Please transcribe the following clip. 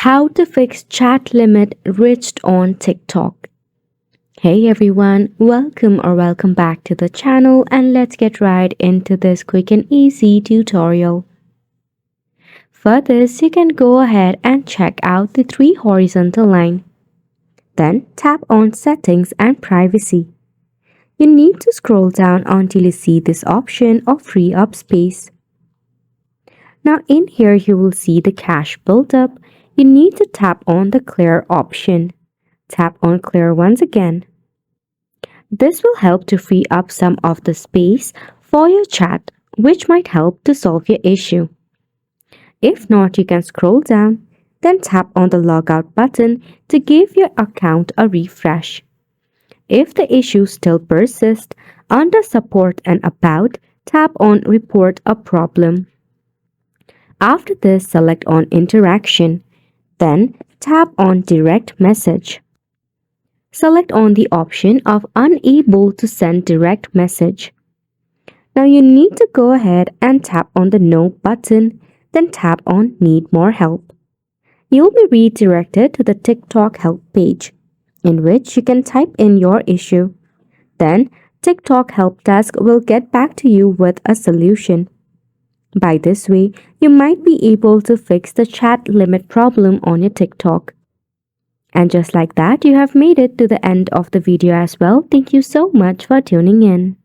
How to fix chat limit reached on TikTok. Hey everyone, welcome back to the channel, and let's get right into this quick and easy tutorial. For this, you can go ahead and check out the three horizontal line. Then tap on Settings and Privacy. You need to scroll down until you see this option of Free Up Space. Now in here you will see the cache buildup. You need to tap on the Clear option. Tap on Clear once again. This will help to free up some of the space for your chat, which might help to solve your issue. If not, you can scroll down, then tap on the Logout button to give your account a refresh. If the issue still persists, under Support and About, tap on Report a Problem. After this, select on Interaction. Then tap on Direct Message. Select on the option of Unable to send direct message. Now you need to go ahead and tap on the No button, then tap on Need More Help. You'll be redirected to the TikTok help page, in which you can type in your issue. Then TikTok help desk will get back to you with a solution. By this way, you might be able to fix the chat limit problem on your TikTok. And just like that, you have made it to the end of the video as well. Thank you so much for tuning in.